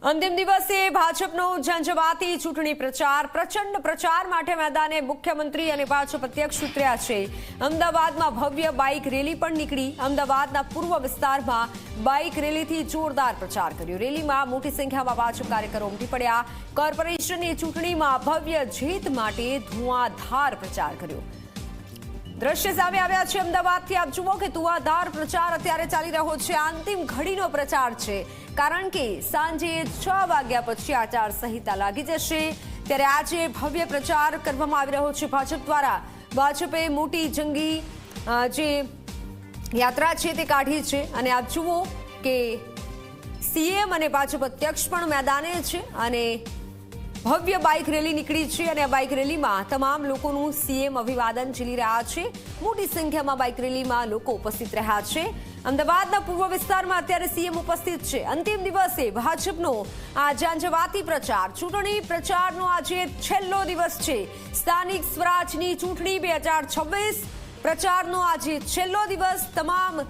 અંતિમ દિવસે ભાજપનો ઝંઝવાતી ચૂંટણી પ્રચાર પ્રચંડ પ્રચાર માટે મેદાને મુખ્યમંત્રી અને ભાજપ અધ્યક્ષ ઉતર્યા છે। અમદાવાદમાં ભવ્ય બાઇક રેલી પણ નીકળી। અમદાવાદના પૂર્વ વિસ્તારમાં બાઇક રેલીથી જોરદાર પ્રચાર કર્યો। રેલીમાં મોટી સંખ્યામાં ભાજપ કાર્યકરો ઉમટી પડ્યા। કોર્પોરેશનની ચૂંટણીમાં ભવ્ય જીત માટે ધુઆંધાર પ્રચાર કર્યો। દ્રશ્ય સામે આવ્યા છે અમદાવાદથી। આપ જુઓ કે ધુઆંધાર પ્રચાર અત્યારે ચાલી રહ્યો છે। અંતિમ ઘડીનો પ્રચાર છે, કારણ કે સાંજે 6 વાગ્યા પછી આચારસંહિતા લાગી જશે। ત્યારે આજે ભવ્ય પ્રચાર કરવામાં આવી રહ્યો છે ભાજપ દ્વારા। ભાજપે મોટી જંગી જે યાત્રા છે તે કાઢી છે અને આપ જુઓ કે સીએમ અને ભાજપ અધ્યક્ષ પણ મેદાને છે અને ભવ્ય બાઇક રેલી નીકળી છે અને આ બાઇક રેલીમાં તમામ લોકોનું સીએમ અભિવાદન ઝીલી રહ્યા છે। મોટી સંખ્યામાં બાઇક રેલીમાં લોકો ઉપસ્થિત રહ્યા છે। અમદાવાદના પૂર્વ વિસ્તારમાં અત્યારે સીએમ ઉપસ્થિત છે। અંતિમ દિવસે ભાજપનો આ ઝંઝવાતી પ્રચાર, ચૂંટણી પ્રચારનો આજે છેલ્લો દિવસ છે। સ્થાનિક સ્વરાજની ચૂંટણી 2026 પ્રચારનો આજે છેલ્લો દિવસ। તમામ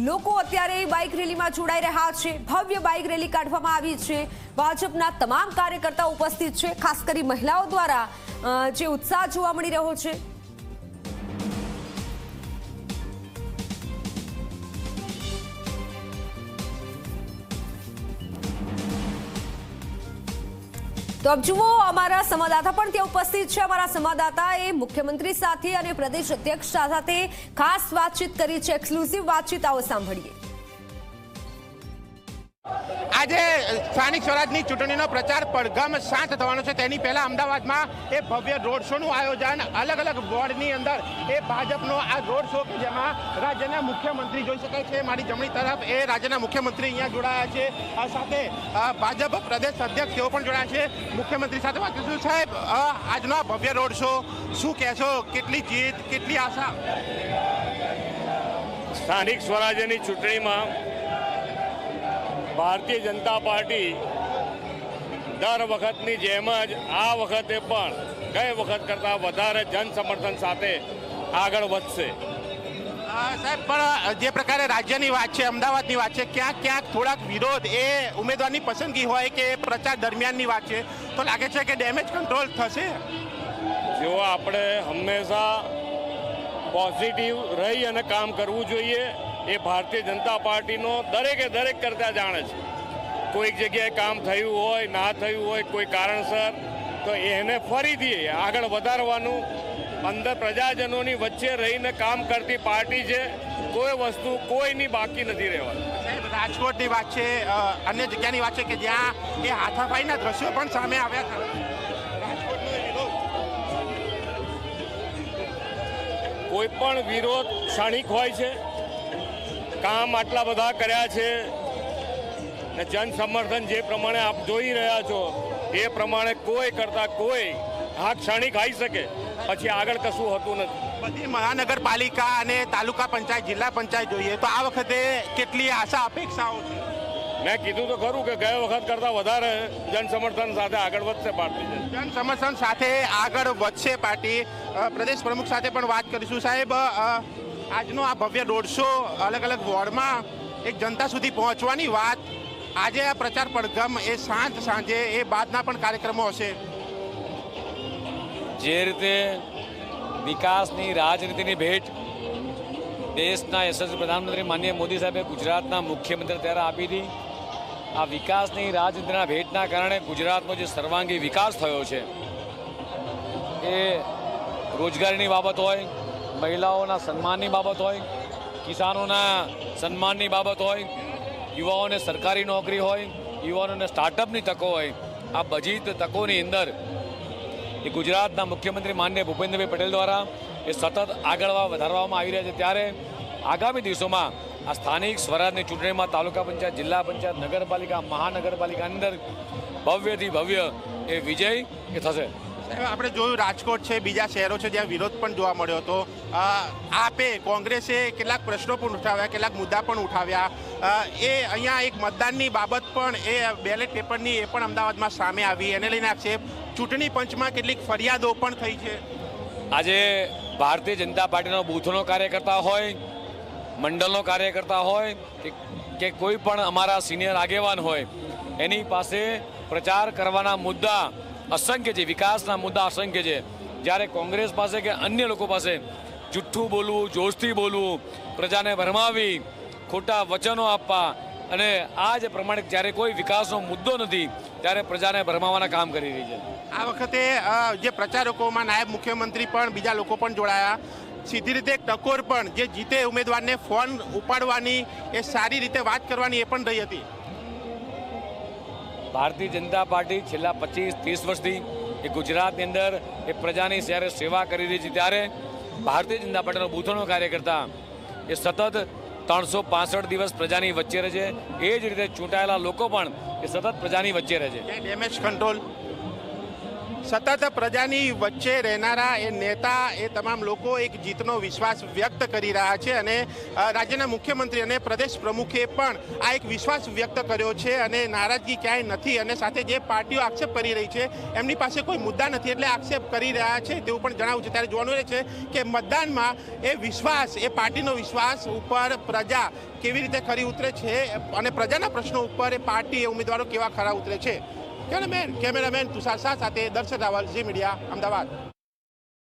લોકો અત્યારે બાઇક રેલીમાં જોડાઈ રહ્યા છે। ભવ્ય બાઇક રેલી કાઢવામાં આવી છે। ભાજપના તમામ કાર્યકર્તાઓ ઉપસ્થિત છે। ખાસ કરી મહિલાઓ દ્વારા જે ઉત્સાહ જોવા મળી રહ્યો છે। તો આપ જુઓ, અમારા સંવાદદાતા પણ ત્યાં ઉપસ્થિત છે। અમારા સંવાદદાતાએ મુખ્યમંત્રી સાથે અને પ્રદેશ અધ્યક્ષ સાથે ખાસ વાતચીત કરી છે। એક્સક્લુઝિવ વાતચીત આવો સાંભળીએ। આજે સ્થાનિક સ્વરાજની ચૂંટણીનો પ્રચાર પડઘમ શાંત થવાનો છે। તેની પહેલા અમદાવાદમાં એ ભવ્ય રોડ શોનું આયોજન, અલગ અલગ વોર્ડની અંદર એ ભાજપનો આ રોડ શો કે જેમાં રાજ્યના મુખ્યમંત્રી જોઈ શકાય છે। મારી જમણી તરફ એ રાજ્યના મુખ્યમંત્રી અહીંયા જોડાયા છે। આ સાથે ભાજપ પ્રદેશ અધ્યક્ષ તેઓ પણ જોડાયા છે। મુખ્યમંત્રી સાથે વાત કરીશું। સાહેબ, આજનો આ ભવ્ય રોડ શો શું કહેશો? કેટલી જીત, કેટલી આશા? સ્થાનિક સ્વરાજ્યની ચૂંટણીમાં ભારતીય જનતા પાર્ટી દર વખતની જેમ જ આ વખતે પણ ગઈ વખત કરતાં વધારે જન સમર્થન સાથે આગળ વધશે। સાહેબ, પણ જે પ્રકારે રાજ્યની વાત છે, અમદાવાદની વાત છે, ક્યાંક ક્યાંક થોડાક વિરોધ એ ઉમેદવારની પસંદગી હોય કે પ્રચાર દરમિયાનની વાત છે, તો લાગે છે કે ડેમેજ કંટ્રોલ થશે? જો આપણે હંમેશા પોઝિટિવ રહી અને કામ કરવું જોઈએ, એ ભારતીય જનતા પાર્ટીનો દરેક કરતા જાણે છે। કોઈક જગ્યાએ કામ થયું હોય, ના થયું હોય કોઈ કારણસર, તો એને ફરીથી આગળ વધારવાનું અંદર પ્રજાજનોની વચ્ચે રહીને કામ કરતી પાર્ટી છે। કોઈ વસ્તુ કોઈની બાકી નથી રહેવાની। રાજકોટની વાત છે, અન્ય જગ્યાની વાત છે કે જ્યાં એ હાથાપાઈના દ્રશ્યો પણ સામે આવ્યા હતા। કોઈ પણ વિરોધ ક્ષણિક હોય છે। કામ આટલા બધા કર્યા છે ને જન સમર્થન જે પ્રમાણે આપ જોઈ રહ્યા છો એ પ્રમાણે કોઈ કરતા કોઈ આ ક્ષણિક આવી શકે, પછી આગળ કશું હોતું નથી। બધી મહાનગરપાલિકા અને તાલુકા પંચાયત, જિલ્લા પંચાયત જોઈએ તો આ વખતે કેટલી આશા અપેક્ષાઓ છે? મેં કીધું તો ખરું કે ગયા વખત કરતાં વધારે જન સમર્થન સાથે આગળ વધશે પાર્ટી। જન સમર્થન સાથે આગળ વધશે પાર્ટી। પ્રદેશ પ્રમુખ સાથે પણ વાત કરીશું। સાહેબ, આજનો આ ભવ્ય રોડ શો, અલગ અલગ વોર્ડમાં એક જનતા સુધી પહોંચવાની વાત, આજે આ પ્રચાર પડઘમ એ સાંજે એ બાદના પણ કાર્યક્રમો હશે। જે રીતે વિકાસની રાજનીતિની ભેટ દેશના યશસ્વી પ્રધાનમંત્રી માનનીય મોદી સાહેબે ગુજરાતના મુખ્યમંત્રી ત્યારે આપી હતી, આ વિકાસની રાજનીતિના ભેટના કારણે ગુજરાતનો જે સર્વાંગી વિકાસ થયો છે, એ રોજગારીની બાબત હોય, મહિલાઓના સન્માનની બાબત હોય, કિસાનોના સન્માનની બાબત હોય, યુવાઓને સરકારી નોકરી હોય, યુવાનોને સ્ટાર્ટઅપની તકો હોય, આ બધી તકોની અંદર એ ગુજરાતના મુખ્યમંત્રી માનનીય ભૂપેન્દ્રભાઈ પટેલ દ્વારા એ સતત આગળ વધારવામાં આવી રહ્યા છે। ત્યારે આગામી દિવસોમાં આ સ્થાનિક સ્વરાજની ચૂંટણીમાં તાલુકા પંચાયત, જિલ્લા પંચાયત, નગરપાલિકા, મહાનગરપાલિકાની અંદર ભવ્યથી ભવ્ય એ વિજય એ થશે। આપણે જોયું રાજકોટ છે, બીજા શહેરો છે જ્યાં વિરોધ પણ જોવા મળ્યો હતો। આપે કોંગ્રેસે કેટલાક પ્રશ્નો પણ ઉઠાવ્યા, કેટલાક મુદ્દા પણ ઉઠાવ્યા। એ અહીંયા એક મતદાનની બાબત પણ એ બેલેટ પેપરની એ પણ અમદાવાદમાં સામે આવી, એને લઈને આક્ષેપ। ચૂંટણી પંચમાં કેટલીક ફરિયાદો પણ થઈ છે। આજે ભારતીય જનતા પાર્ટીનો બૂથનો કાર્યકર્તા હોય, મંડળનો કાર્યકર્તા હોય કે કે કોઈ પણ અમારા સિનિયર આગેવાન હોય એની પાસે પ્રચાર કરવાના મુદ્દા અસંખ્ય છે, વિકાસના મુદ્દા અસંખ્ય છે, જ્યારે કોંગ્રેસ પાસે કે અન્ય લોકો પાસે જુઠ્ઠું બોલવું, જોશથી બોલવું, પ્રજાને ભરમાવી, ખોટા વચનો આપવા અને આ જ પ્રમાણે જ્યારે કોઈ વિકાસનો મુદ્દો નથી ત્યારે પ્રજાને ભરમાવાના કામ કરી રહી છે. આ વખતે જે પ્રચારકોમાં નાયબ મુખ્યમંત્રી પણ બીજા લોકો પણ જોડાયા. સીધી રીતે એક ટકોર પણ જે જીતે ઉમેદવારને ફોન ઉપાડવાની, એ સારી રીતે વાત કરવાની એ પણ રહી હતી. ભારતીય જનતા પાર્ટી છેલ્લા 25-30 વર્ષથી એ ગુજરાતની અંદર એ પ્રજાની જ્યારે સેવા કરી રહી છે, ત્યારે ભારતીય જનતા પાર્ટીનો બૂથનો કાર્યકર્તા એ સતત 365 દિવસ પ્રજાની વચ્ચે રહે છે. એ જ રીતે ચૂંટાયેલા લોકો પણ એ સતત પ્રજાની વચ્ચે રહે છે. ડેમેજ કંટ્રોલ, સતત પ્રજાની વચ્ચે રહેનારા એ નેતા, એ તમામ લોકો એક જીતનો વિશ્વાસ વ્યક્ત કરી રહ્યા છે અને રાજ્યના મુખ્યમંત્રી અને પ્રદેશ પ્રમુખે પણ આ એક વિશ્વાસ વ્યક્ત કર્યો છે અને નારાજગી ક્યાંય નથી. અને સાથે જે પાર્ટીઓ આક્ષેપ કરી રહી છે એમની પાસે કોઈ મુદ્દા નથી એટલે આક્ષેપ કરી રહ્યા છે તેવું પણ જણાવ્યું છે. ત્યારે જોવાનું રહે છે કે મતદાનમાં એ વિશ્વાસ, એ પાર્ટીનો વિશ્વાસ ઉપર પ્રજા કેવી રીતે ખરી ઉતરે છે અને પ્રજાના પ્રશ્નો ઉપર એ પાર્ટી, એ ઉમેદવારો કેવા ખરા ઉતરે છે. કેમેરામેન તુષાર શાહ સાથે દર્શન રાવલ, ઝી મીડિયા, અમદાવાદ.